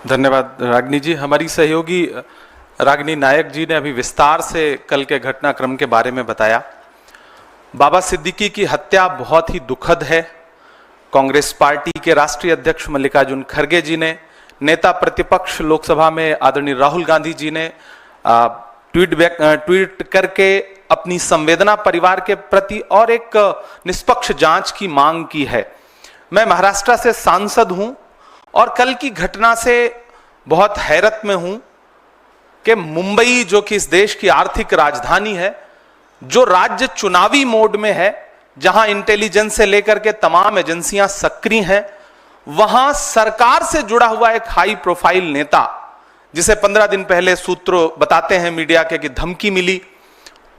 धन्यवाद रागिनी जी। हमारी सहयोगी रागिनी नायक जी ने अभी विस्तार से कल के घटनाक्रम के बारे में बताया। बाबा सिद्दीकी की हत्या बहुत ही दुखद है। कांग्रेस पार्टी के राष्ट्रीय अध्यक्ष मल्लिकार्जुन खड़गे जी ने, नेता प्रतिपक्ष लोकसभा में आदरणीय राहुल गांधी जी ने ट्वीट करके अपनी संवेदना परिवार के प्रति और एक निष्पक्ष जांच की मांग की है। मैं महाराष्ट्र से सांसद हूं और कल की घटना से बहुत हैरत में हूं कि मुंबई, जो कि इस देश की आर्थिक राजधानी है, जो राज्य चुनावी मोड में है, जहां इंटेलिजेंस से लेकर के तमाम एजेंसियां सक्रिय हैं, वहां सरकार से जुड़ा हुआ एक हाई प्रोफाइल नेता, जिसे 15 दिन पहले सूत्र बताते हैं मीडिया के कि धमकी मिली,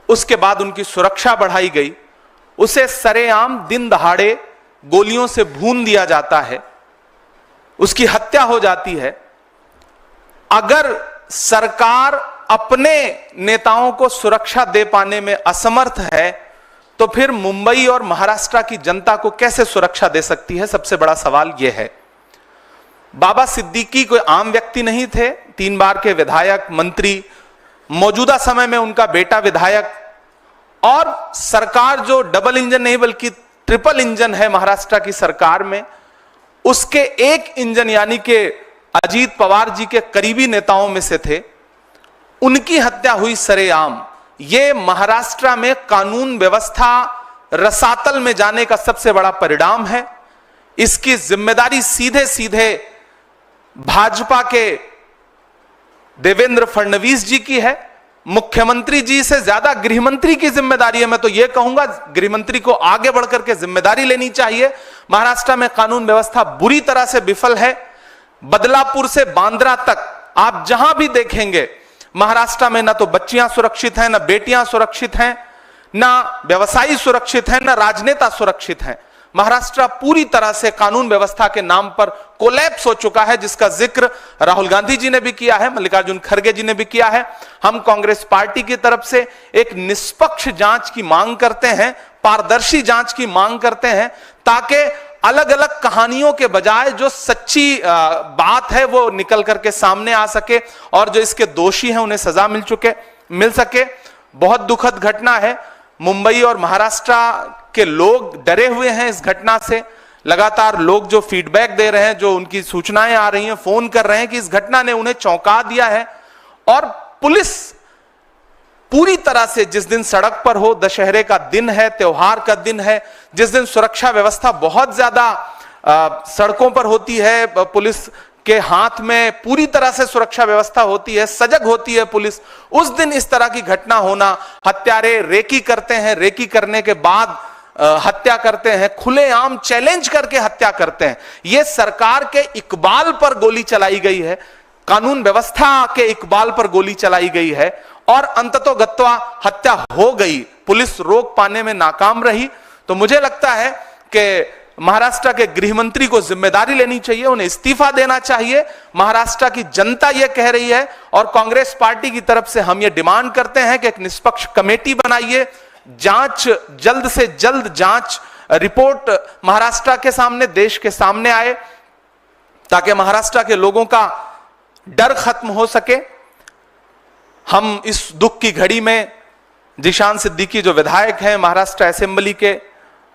उसके बाद उनकी सुरक्षा बढ़ाई गई, उसे सरेआम दिन दहाड़े गोलियों से भून दिया जाता है, उसकी हत्या हो जाती है। अगर सरकार अपने नेताओं को सुरक्षा दे पाने में असमर्थ है तो फिर मुंबई और महाराष्ट्र की जनता को कैसे सुरक्षा दे सकती है? सबसे बड़ा सवाल यह है। बाबा सिद्दीकी कोई आम व्यक्ति नहीं थे, 3 बार के विधायक, मंत्री, मौजूदा समय में उनका बेटा विधायक, और सरकार जो डबल इंजन नहीं बल्कि ट्रिपल इंजन है महाराष्ट्र की सरकार में, उसके एक इंजन यानी कि अजीत पवार जी के करीबी नेताओं में से थे। उनकी हत्या हुई सरेआम। यह महाराष्ट्र में कानून व्यवस्था रसातल में जाने का सबसे बड़ा परिणाम है। इसकी जिम्मेदारी सीधे सीधे भाजपा के देवेंद्र फडणवीस जी की है। मुख्यमंत्री जी से ज्यादा गृहमंत्री की जिम्मेदारी है। मैं तो यह कहूंगा गृहमंत्री को आगे बढ़कर के जिम्मेदारी लेनी चाहिए। महाराष्ट्र में कानून व्यवस्था बुरी तरह से विफल है। बदलापुर से बांद्रा तक आप जहां भी देखेंगे महाराष्ट्र में ना तो बच्चियां सुरक्षित हैं, ना बेटियां सुरक्षित हैं, ना व्यवसायी सुरक्षित हैं, ना राजनेता सुरक्षित हैं। महाराष्ट्र पूरी तरह से कानून व्यवस्था के नाम पर कोलैप्स हो चुका है, जिसका जिक्र राहुल गांधी जी ने भी किया है, मल्लिकार्जुन खड़गे जी ने भी किया है। हम कांग्रेस पार्टी की तरफ से एक निष्पक्ष जांच की मांग करते हैं, पारदर्शी जांच की मांग करते हैं, ताकि अलग अलग कहानियों के बजाय जो सच्ची बात है वो निकल करके सामने आ सके और जो इसके दोषी हैं उन्हें सजा मिल सके। बहुत दुखद घटना है। मुंबई और महाराष्ट्र के लोग डरे हुए हैं इस घटना से। लगातार लोग जो फीडबैक दे रहे हैं, जो उनकी सूचनाएं आ रही हैं, फोन कर रहे हैं कि इस घटना ने उन्हें चौंका दिया है। और पुलिस पूरी तरह से, जिस दिन सड़क पर हो, दशहरे का दिन है, त्योहार का दिन है, जिस दिन सुरक्षा व्यवस्था बहुत ज्यादा सड़कों पर होती है, पुलिस के हाथ में पूरी तरह से सुरक्षा व्यवस्था होती है, सजग होती है पुलिस, उस दिन इस तरह की घटना होना, हत्यारे रेकी करते हैं, रेकी करने के बाद हत्या करते हैं, खुलेआम चैलेंज करके हत्या करते हैं। यह सरकार के इकबाल पर गोली चलाई गई है, कानून व्यवस्था के इकबाल पर गोली चलाई गई है और अंततोगत्वा हत्या हो गई। पुलिस रोक पाने में नाकाम रही। तो मुझे लगता है कि महाराष्ट्र के गृहमंत्री को जिम्मेदारी लेनी चाहिए, उन्हें इस्तीफा देना चाहिए। महाराष्ट्र की जनता यह कह रही है और कांग्रेस पार्टी की तरफ से हम यह डिमांड करते हैं कि एक निष्पक्ष कमेटी बनाइए, जांच, जल्द से जल्द जांच रिपोर्ट महाराष्ट्र के सामने, देश के सामने आए, ताकि महाराष्ट्र के लोगों का डर खत्म हो सके। हम इस दुख की घड़ी में जिशान सिद्दीकी जो विधायक हैं महाराष्ट्र असेंबली के,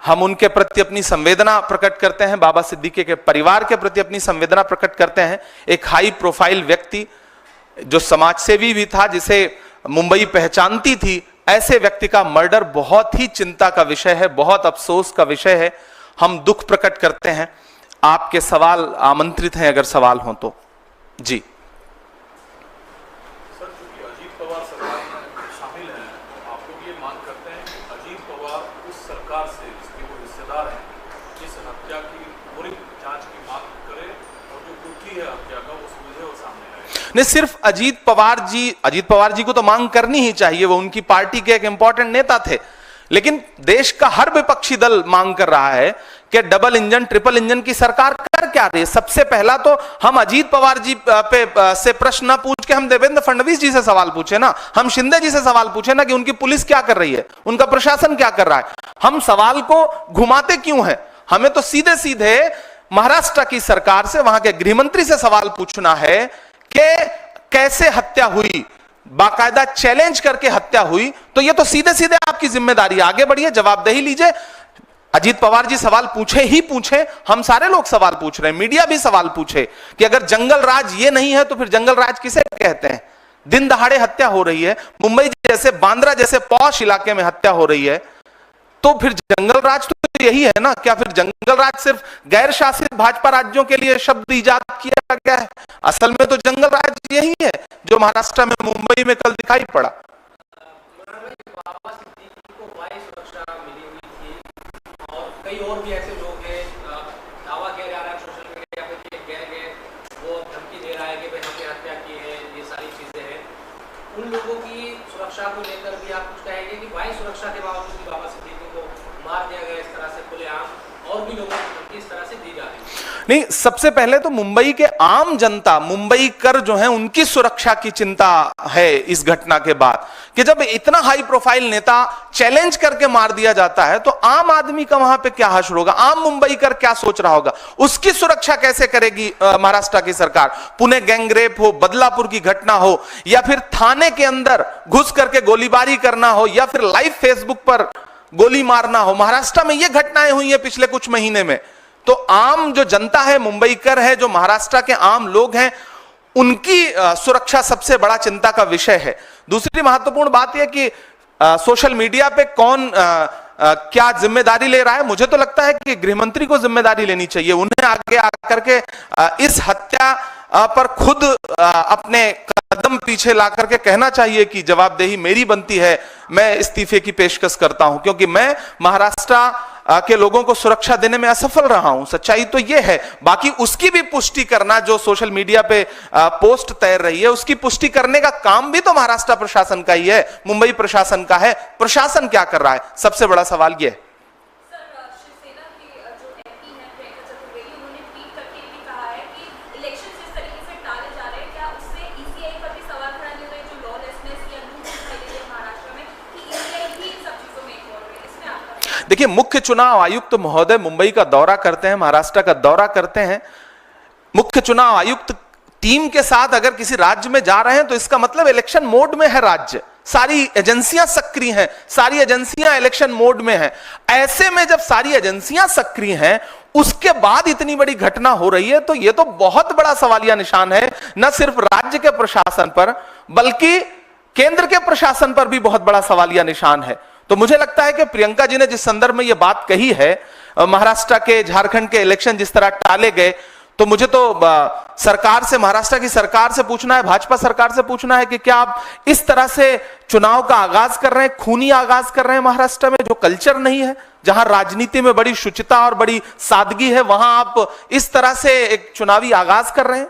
हम उनके प्रति अपनी संवेदना प्रकट करते हैं, बाबा सिद्दीकी के परिवार के प्रति अपनी संवेदना प्रकट करते हैं। एक हाई प्रोफाइल व्यक्ति जो समाजसेवी भी था, जिसे मुंबई पहचानती थी, ऐसे व्यक्ति का मर्डर बहुत ही चिंता का विषय है, बहुत अफसोस का विषय है। हम दुख प्रकट करते हैं। आपके सवाल आमंत्रित हैं, अगर सवाल हो तो। जी नहीं, सिर्फ अजीत पवार जी को तो मांग करनी ही चाहिए, वो उनकी पार्टी के एक इंपॉर्टेंट नेता थे, लेकिन देश का हर विपक्षी दल मांग कर रहा है कि डबल इंजन, ट्रिपल इंजन की सरकार कर क्या रही है। सबसे पहला तो हम अजीत पवार जी पे से प्रश्न न पूछ के हम देवेंद्र फडणवीस जी से सवाल पूछे ना, हम शिंदे जी से सवाल पूछे ना कि उनकी पुलिस क्या कर रही है, उनका प्रशासन क्या कर रहा है। हम सवाल को घुमाते क्यों हैं? हमें तो सीधे सीधे महाराष्ट्र की सरकार से, वहां के गृहमंत्री से सवाल पूछना है कि कैसे हत्या हुई, बाकायदा चैलेंज करके हत्या हुई, तो ये तो सीधे सीधे आपकी जिम्मेदारी है। आगे बढ़िए, जवाबदेही लीजिए। अजीत पवार जी सवाल पूछे ही पूछे, हम सारे लोग सवाल पूछ रहे हैं, मीडिया भी सवाल पूछे कि अगर जंगल राज ये नहीं है तो फिर जंगल राज किसे कहते हैं? दिन दहाड़े हत्या हो रही है, मुंबई जैसे, बांद्रा जैसे पॉश इलाके में हत्या हो रही है, तो फिर जंगल राज तो यही है ना? क्या फिर जंगल राज सिर्फ गैर शासित भाजपा राज्यों के लिए शब्द इजाद किया गया है? असल में तो जंगल राज यही है जो महाराष्ट्र में, मुंबई में कल दिखाई पड़ा। कई और भी ऐसे लोग हैं, दावा किया जा रहा है सोशल मीडिया पे कि गैंग है, वो धमकी दे रहा है कि भाई हमने हत्या की है, ये सारी चीजें हैं। उन लोगों की सुरक्षा को लेकर भी आप कुछ कहेंगे कि भाई सुरक्षा के बावजूद भी बाबा सिद्दीकी को मार दिया गया इस तरह से खुलेआम, और भी लोगों को धमकी इस तरह से दी जा रही है? नहीं, सबसे पहले तो मुंबई के आम जनता, मुंबई कर जो है, उनकी सुरक्षा की चिंता है इस घटना के बाद, कि जब इतना हाई प्रोफाइल नेता चैलेंज करके मार दिया जाता है तो आम आदमी का वहां पे क्या हश्र होगा, आम मुंबई कर क्या सोच रहा होगा, उसकी सुरक्षा कैसे करेगी महाराष्ट्र की सरकार? पुणे गैंगरेप हो, बदलापुर की घटना हो, या फिर थाने के अंदर घुस करके गोलीबारी करना हो, या फिर लाइव फेसबुक पर गोली मारना हो, महाराष्ट्र में ये घटनाएं हुई है पिछले कुछ महीने में। तो आम जो जनता है, मुंबई कर है, जो महाराष्ट्र के आम लोग हैं, उनकी सुरक्षा सबसे बड़ा चिंता का विषय है। दूसरी महत्वपूर्ण बात यह कि सोशल मीडिया पे कौन क्या जिम्मेदारी ले रहा है? मुझे तो लगता है कि गृहमंत्री को जिम्मेदारी लेनी चाहिए। उन्हें आगे आकर के इस हत्या पर खुद अपने कदम पीछे ला करके कहना चाहिए कि जवाबदेही मेरी बनती है, मैं इस्तीफे की पेशकश करता हूं, क्योंकि मैं महाराष्ट्र के लोगों को सुरक्षा देने में असफल रहा हूं। सच्चाई तो यह है। बाकी उसकी भी पुष्टि करना, जो सोशल मीडिया पे पोस्ट तैर रही है, उसकी पुष्टि करने का काम भी तो महाराष्ट्र प्रशासन का ही है, मुंबई प्रशासन का है। प्रशासन क्या कर रहा है, सबसे बड़ा सवाल यह है। देखिए, मुख्य चुनाव आयुक्त महोदय मुंबई का दौरा करते हैं, महाराष्ट्र का दौरा करते हैं। मुख्य चुनाव आयुक्त टीम के साथ अगर किसी राज्य में जा रहे हैं तो इसका मतलब इलेक्शन मोड में है राज्य, सारी एजेंसियां सक्रिय हैं, सारी एजेंसियां इलेक्शन मोड में हैं। ऐसे में जब सारी एजेंसियां सक्रिय हैं, उसके बाद इतनी बड़ी घटना हो रही है, तो यह तो बहुत बड़ा सवालिया निशान है, न सिर्फ राज्य के प्रशासन पर बल्कि केंद्र के प्रशासन पर भी बहुत बड़ा सवालिया निशान है। तो मुझे लगता है कि प्रियंका जी ने जिस संदर्भ में यह बात कही है, महाराष्ट्र के, झारखंड के इलेक्शन जिस तरह टाले गए, तो मुझे तो सरकार से, महाराष्ट्र की सरकार से पूछना है, भाजपा सरकार से पूछना है कि क्या आप इस तरह से चुनाव का आगाज कर रहे हैं, खूनी आगाज कर रहे हैं महाराष्ट्र में, जो कल्चर नहीं है, जहां राजनीति में बड़ी शुचिता और बड़ी सादगी है, वहां आप इस तरह से एक चुनावी आगाज कर रहे हैं?